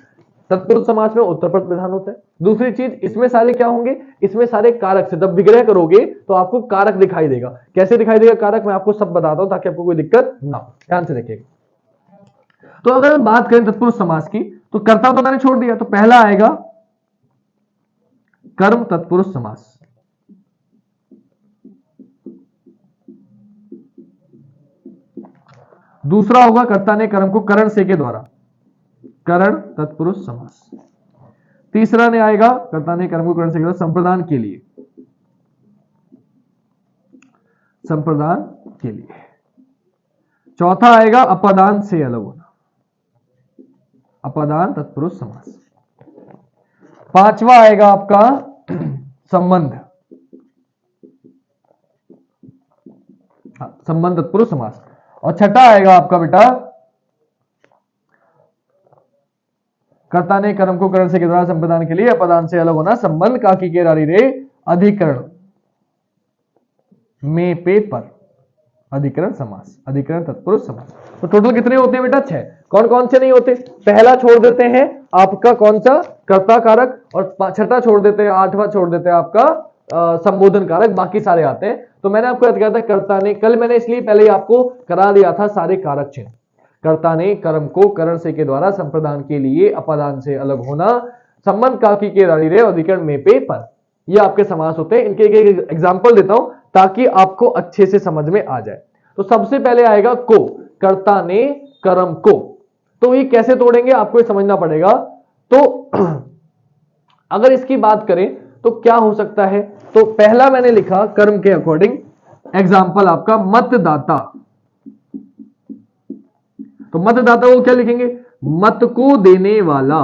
तत्पुरुष समास में उत्तर पद प्रधान होता है। दूसरी चीज, इसमें सारे क्या होंगे? इसमें सारे कारक से जब विग्रह करोगे तो आपको कारक दिखाई देगा। कैसे दिखाई देगा कारक? मैं आपको सब बताता हूं ताकि आपको कोई दिक्कत ना हो। ध्यान से देखिएगा। तो अगर हम बात करें तत्पुरुष समास की, तो कर्ता तो मैंने छोड़ दिया, तो पहला आएगा कर्म तत्पुरुष समास। दूसरा होगा कर्ता ने कर्म को करण से के द्वारा, करण तत्पुरुष समास। तीसरा ने आएगा कर्ता ने कर्म को करण से के द्वारा संप्रदान के लिए, संप्रदान के लिए। चौथा आएगा अपदान से अलग होना, अपदान तत्पुरुष समास। पांचवा आएगा आपका संबंध, संबंध तत्पुरुष समास। और छठा आएगा आपका बेटा कर्ता ने कर्म को करण से के द्वारा संप्रदान के लिए अपदान से अलग होना, संबंध काकी के रारी रे, अधिकरण में पे पर, अधिकरण समास, अधिकरण तत्पुरुष समास। तो टोटल कितने होते हैं बेटा? 6। कौन कौन से नहीं होते? पहला छोड़ देते हैं, आपका कौन सा कर्ता कारक, और छठा छोड़ देते हैं, आठवां छोड़ देते हैं आपका संबोधन कारक, बाकी सारे आते हैं। तो मैंने आपको याद किया था कर्ता ने, कल मैंने इसलिए पहले ही आपको करा दिया था सारे कारक चिन्ह। कर्ता ने कर्म को करण से के द्वारा संप्रदान के लिए अपादान से अलग होना, संबंध काकी के रानी रे अधिकरण में पे पर, ये आपके समास होते हैं। इनके एक एग्जाम्पल देता हूं ताकि आपको अच्छे से समझ में आ जाए। तो सबसे पहले आएगा को, कर्ता ने कर्म को, तो ये कैसे तोड़ेंगे आपको ये समझना पड़ेगा। तो अगर इसकी बात करें तो क्या हो सकता है, तो पहला मैंने लिखा कर्म के अकॉर्डिंग, एग्जाम्पल आपका मतदाता। तो मतदाता को क्या लिखेंगे, मत को देने वाला,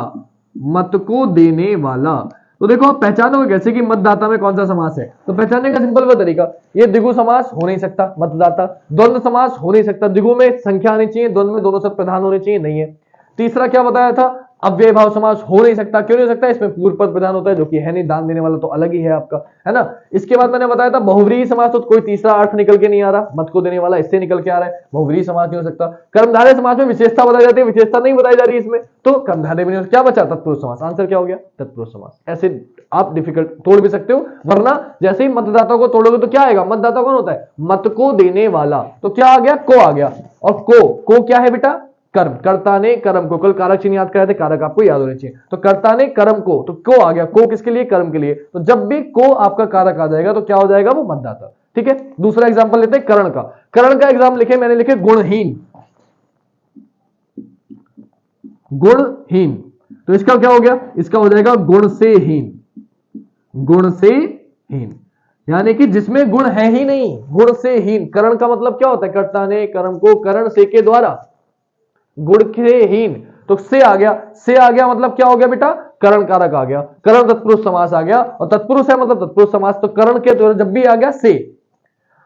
मत को देने वाला। तो देखो आप पहचानोगे कैसे कि मतदाता में कौन सा समास है, तो पहचानने का सिंपल वा तरीका, ये द्विगु समास हो नहीं सकता मतदाता, द्वंद्व समास हो नहीं सकता, द्विगु में संख्या आनी चाहिए, द्वंद्व में दोनों सब प्रधान होने चाहिए, नहीं है। तीसरा क्या बताया था, अव्यय भाव समास हो नहीं सकता, क्यों नहीं हो सकता, इसमें पूर्व पद प्रधान होता है जो कि है नहीं, दान देने वाला तो अलग ही है आपका, है ना। इसके बाद मैंने बताया था बहुव्रीहि समास, तो कोई तीसरा अर्थ निकल के नहीं आ रहा, मत को देने वाला इससे निकल के आ रहा है, बहुव्रीहि समास नहीं हो सकता। कर्मधारय समास में विशेषता बताई जाती है, विशेषता नहीं बताई जा रही इसमें, तो कर्मधारय भी नहीं। क्या बचा, तत्पुरुष समास, आंसर क्या हो गया, तत्पुरुष समास। ऐसे आप डिफिकल्ट तोड़ भी सकते हो, वरना जैसे ही मतदाता को तोड़ोगे तो क्या आएगा, मतदाता कौन होता है, मत को देने वाला, तो क्या आ गया, को आ गया। और को क्या है बेटा, कर्म, कर्ता ने कर्म को, कल कारक चिन्ह याद कराए थे, कारक आपको याद होने चाहिए, तो कर्ता ने कर्म को, तो को आ गया, को किसके लिए, कर्म के लिए, तो जब भी को आपका कारक आ जाएगा तो क्या हो जाएगा, वो मतदाता। ठीक है, दूसरा एग्जांपल लेते हैं करण का। करण का एग्जाम लिखे मैंने, लिखे गुणहीन, गुणहीन, तो इसका क्या हो गया, इसका हो जाएगा गुण से हीन, गुण से हीन, यानी कि जिसमें गुण है ही नहीं, गुण से हीन। करण का मतलब क्या होता है, कर्ता ने कर्म को करण से के द्वारा, गुण के हीन, तो से आ गया, से आ गया मतलब क्या हो गया बेटा, करण कारक आ गया, करण तत्पुरुष समास आ गया, और तत्पुरुष है मतलब तत्पुरुष समास, तो करण के द्वारा जब भी आ गया से,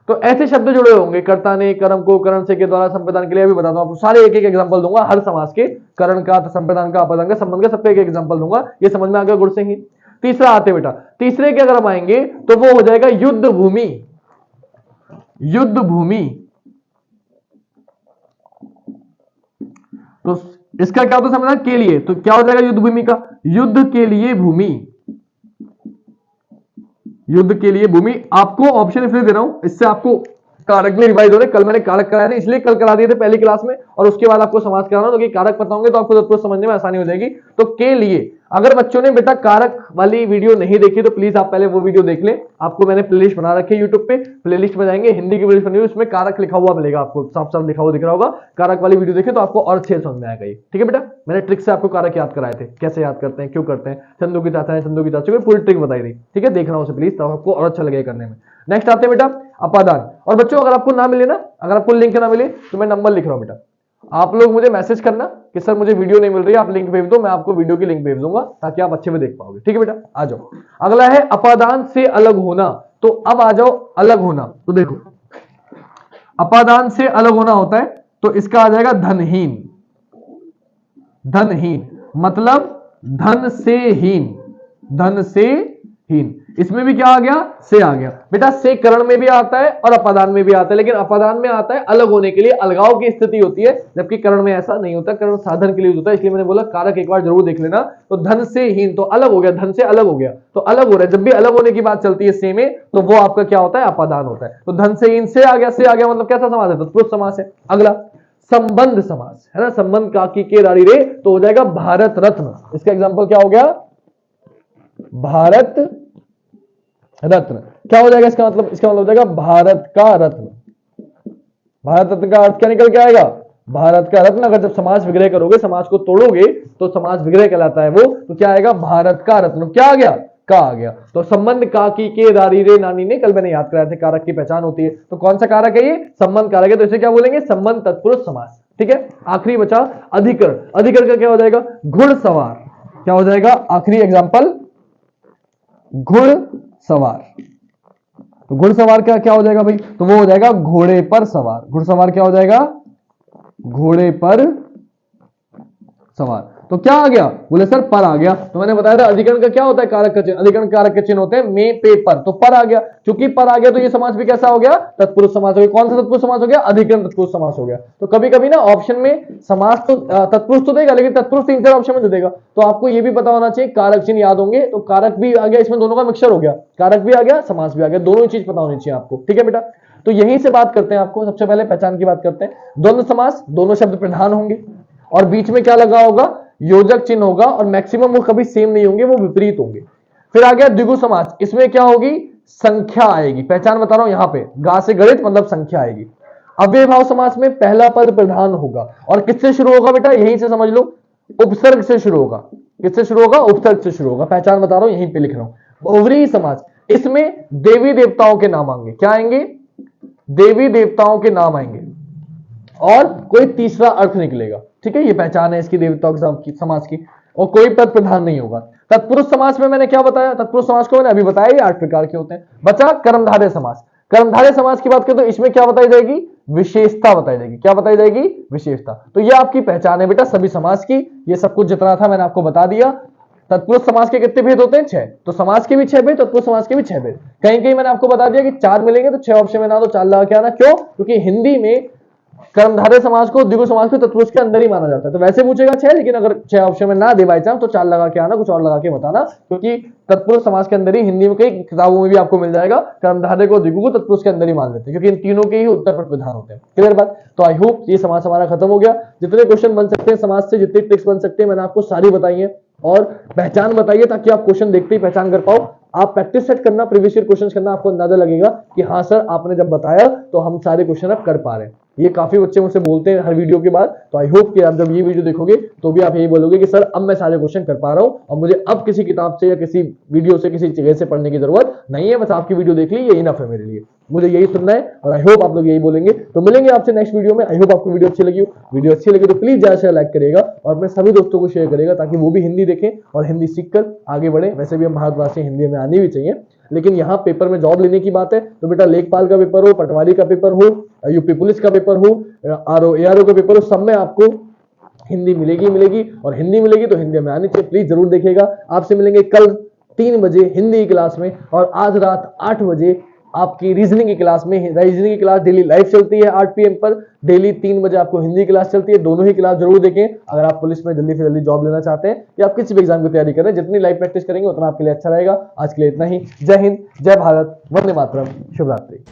तो ऐसे शब्द जुड़े होंगे, कर्ता ने कर्म को करण से के द्वारा संप्रदान के लिए, अभी बताता हूं आपको, सारे एक एक एग्जांपल दूंगा हर समास के, करण का, संप्रदान का, अपादान का, संबंध का, सबका एक एग्जांपल दूंगा, ये समझ में आ गया गुण से हीन। तीसरा आते बेटा, तीसरे के अगर हम आएंगे तो वो हो जाएगा युद्ध भूमि, युद्ध भूमि, तो इसका क्या होता है समझना, के लिए, तो क्या हो जाएगा युद्ध भूमि का, युद्ध के लिए भूमि, युद्ध के लिए भूमि। आपको ऑप्शन इसलिए दे रहा हूं, इससे आपको कारक में रिवाइज हो रहे, कल मैंने कारक कराए थे इसलिए कल करा दिए थे पहली क्लास में, और उसके बाद आपको समास कराना, क्योंकि कारक पता होंगे तो आपको तत्पुरुष समझने में आसानी हो जाएगी। तो के लिए, अगर बच्चों ने बेटा कारक वाली वीडियो नहीं देखी तो प्लीज आप पहले वो वीडियो देख लें, आपको मैंने प्लेलिस्ट बना रखी है यूट्यूब पे, प्लेलिस्ट में जाएंगे, हिंदी की प्लेलिस्ट बनी हुई, उसमें कारक लिखा हुआ मिलेगा आपको, साफ साफ लिखा हुआ दिख रहा होगा, कारक वाली वीडियो देखें तो आपको और अच्छे समझ में आएगा ये। ठीक है बेटा, मैंने ट्रिक से आपको कारक याद कराए थे, कैसे याद करते हैं, क्यों करते हैं, चंदू की चाचा है, चंदू की चाचा को पूरी ट्रिक बताई थी। ठीक है, देखना उसे प्लीज, तब आपको और अच्छा लगेगा करने में। नेक्स्ट आते हैं बेटा अपादान। और बच्चों अगर आपको ना मिले ना, अगर आपको लिंक ना मिले तो मैं नंबर लिख रहा हूं बेटा, आप लोग मुझे मैसेज करना कि सर मुझे वीडियो नहीं मिल रही, आप लिंक भेज दो, मैं आपको वीडियो की लिंक भेज दूंगा ताकि आप अच्छे से देख पाओगे। ठीक है बेटा, आ जाओ। अगला है अपादान से अलग होना, तो अब आ जाओ अलग होना। तो देखो अपादान से अलग होना होता है तो इसका आ जाएगा धनहीन, धनहीन मतलब धन से हीन, धन से हीन। इसमें भी क्या आ गया, से आ गया बेटा, से करण में भी आता है और अपादान में भी आता है, लेकिन अपादान में आता है अलग होने के लिए, अलगाव की स्थिति होती है, जबकि करण में ऐसा नहीं होता, करण साधन के लिए होता है, इसलिए मैंने बोला कारक एक बार जरूर देख लेना। तो धन से हीन, तो अलग हो गया, धन से अलग हो गया, तो अलग हो रहा है, जब भी अलग होने की बात चलती है से में, तो वो आपका क्या होता है, अपादान होता है। तो धन से हीन, से आ गया, से आ गया मतलब कैसा समास है, तत्पुरुष समास है। अगला संबंध समास है ना, संबंध काकी के रारी रे, तो हो जाएगा भारत रत्न। इसका एग्जांपल क्या हो गया, भारत रत्न। क्या हो जाएगा इसका मतलब, इसका मतलब हो जाएगा भारत का रत्न। भारत रत्न का अर्थ क्या निकल के आएगा, भारत का रत्न। अगर जब समास विग्रह करोगे, समाज को तोड़ोगे तो समास विग्रह कहलाता है वो, तो क्या आएगा, भारत का रत्न। क्या आ गया, का आ गया। तो संबंध काकी के रारी रे नानी ने, कल मैंने याद कराया था, कारक की पहचान होती है, तो कौन सा कारक है ये, संबंध कारक है, तो इसे क्या बोलेंगे, संबंध तत्पुरुष समास। ठीक है, आखिरी बचा अधिकरण। अधिकरण का क्या हो जाएगा, घुड़सवार। क्या हो जाएगा, आखिरी एग्जांपल घुड़सवार। तो घुड़सवार का क्या हो जाएगा भाई, तो वो हो जाएगा घोड़े पर सवार। घुड़सवार क्या हो जाएगा, घोड़े पर सवार। तो तो क्या आ गया, बोले सर पर आ गया। तो मैंने बताया था अधिकरण का क्या होता है, कारक का चिन्ह, अधिकरण कारक के चिन्ह होते हैं में, पे, पर, तो पर आ गया। क्योंकि पर आ गया तो ये समास भी कैसा हो गया, तत्पुरुष समास हो गया। कौन सा तत्पुरुष समास हो गया, अधिकरण तत्पुरुष समास हो गया। तो कभी कभी ना ऑप्शन में समास तो तत्पुरुष तो देगा, लेकिन तत्पुरुष 3-4 ऑप्शन में दे देगा। तो आपको ये भी पता होना चाहिए, कारक चिन्ह याद होंगे। तो कारक भी आ गया, इसमें दोनों का मिक्सचर हो गया, कारक भी आ गया, समास भी आ गया, दोनों ही चीज पता होनी चाहिए आपको। ठीक है बेटा, तो यहीं से बात करते हैं, आपको सबसे पहले पहचान की बात करते हैं। द्वंद्व समास, दोनों शब्द प्रधान होंगे और बीच में क्या लगा होगा, योजक चिन्ह होगा, और मैक्सिमम वो कभी सेम नहीं होंगे, वो विपरीत होंगे। फिर आ गया द्विगु समास, इसमें क्या होगी, संख्या आएगी। पहचान बता रहा हूं यहां पे, गा से गणित मतलब संख्या आएगी। अव्ययभाव समास में पहला पद प्रधान होगा, और किससे शुरू होगा बेटा, यहीं से समझ लो, उपसर्ग से शुरू होगा। किससे शुरू होगा, उपसर्ग से शुरू होगा। पहचान बता रहा हूं, यहीं पे लिख रहा हूं। बहुव्रीहि समास, इसमें देवी देवताओं के नाम आएंगे। क्या आएंगे, देवी देवताओं के नाम आएंगे, और कोई तीसरा अर्थ निकलेगा। ठीक है, ये पहचान है इसकी, देवताओं की समास की, और कोई पद प्रधान नहीं होगा। तत्पुरुष समास में मैंने क्या बताया, तत्पुरुष समास को मैंने अभी बताया, ये 8 प्रकार के होते हैं। बचा कर्मधारय समास। कर्मधारय समास की बात करें तो इसमें क्या बताई जाएगी, विशेषता बताई जाएगी। क्या बताई जाएगी, विशेषता। तो ये आपकी पहचान है बेटा सभी समास की। ये सब कुछ जितना था मैंने आपको बता दिया। तत्पुरुष समास के कितने भेद होते हैं, 6। तो समास के भी 6 भेद, तत्पुरुष समास के भी 6 भेद। कहीं कहीं मैंने आपको बता दिया कि 4 मिलेंगे तो 6 ऑप्शन में ना दो, 4 लगा के आना। क्यों, क्योंकि हिंदी में कर्मधारय समास को द्विगु समास को तत्पुरुष के अंदर ही माना जाता है। तो वैसे पूछेगा 6, लेकिन अगर 6 ऑप्शन में ना दे बाई चांस तो 4 लगा के आना, कुछ और लगा के बताना, क्योंकि तत्पुरुष समास के अंदर ही, हिंदी में कई किताबों में भी आपको मिल जाएगा, कर्मधारय को द्विगु को तत्पुरुष के अंदर ही मान लेते हैं, क्योंकि इन तीनों के ही उत्तर प्रधान होते हैं। क्लियर बात। तो आई होप ये समास हमारा खत्म हो गया। जितने क्वेश्चन बन सकते हैं समास से, जितने ट्रिक्स बन सकते हैं, मैंने आपको सारी बताई है। और पहचान बताइए, ताकि आप क्वेश्चन देखते ही पहचान कर पाओ। आप प्रैक्टिस सेट करना, प्रीवियस ईयर क्वेश्चंस करना, आपको अंदाजा लगेगा कि हाँ सर आपने जब बताया तो हम सारे क्वेश्चन अब कर पा रहे हैं। ये काफी बच्चे मुझसे बोलते हैं हर वीडियो के बाद। तो आई होप कि आप जब ये वीडियो देखोगे तो भी आप यही बोलोगे कि सर अब मैं सारे क्वेश्चन कर पा रहा हूं, और मुझे अब किसी किताब से या किसी वीडियो से, किसी जगह से पढ़ने की जरूरत नहीं है। बस आपकी वीडियो देख ली, ये इनफ है मेरे लिए, मुझे यही सुनना है। और आई होप आप लोग यही बोलेंगे। तो मिलेंगे आपसे नेक्स्ट वीडियो में। आई होप आपको वीडियो अच्छी लगी हो। वीडियो अच्छी लगी तो प्लीज ज्यादा से लाइक करिएगा, और अपने सभी दोस्तों को शेयर करेगा, ताकि वो भी हिंदी देखें और हिंदी सीखकर आगे बढ़े। वैसे भी हम भारतवासी, हिंदी में आनी भी चाहिए, लेकिन यहाँ पेपर में जॉब लेने की बात है तो बेटा लेखपाल का पेपर हो, पटवारी का पेपर हो, यूपी पुलिस का पेपर हो, आरओ एआरओ का पेपर हो, सब में आपको हिंदी मिलेगी। और हिंदी मिलेगी तो हिंदी में आनी चाहिए। प्लीज जरूर देखिएगा। आपसे मिलेंगे कल 3 बजे हिंदी की क्लास में, और आज रात 8 बजे आपकी रीजनिंग की क्लास में। रीजनिंग की क्लास डेली लाइव चलती है 8 PM पर। डेली 3 बजे आपको हिंदी की क्लास चलती है। दोनों ही क्लास जरूर देखें अगर आप पुलिस में जल्दी से जल्दी जॉब लेना चाहते हैं, या आप किसी भी एग्जाम की तैयारी कर रहे हैं। जितनी लाइव प्रैक्टिस करेंगे उतना आपके लिए अच्छा रहेगा। आज के लिए इतना ही। जय हिंद, जय भारत, वंदे मातरम, शुभ रात्रि।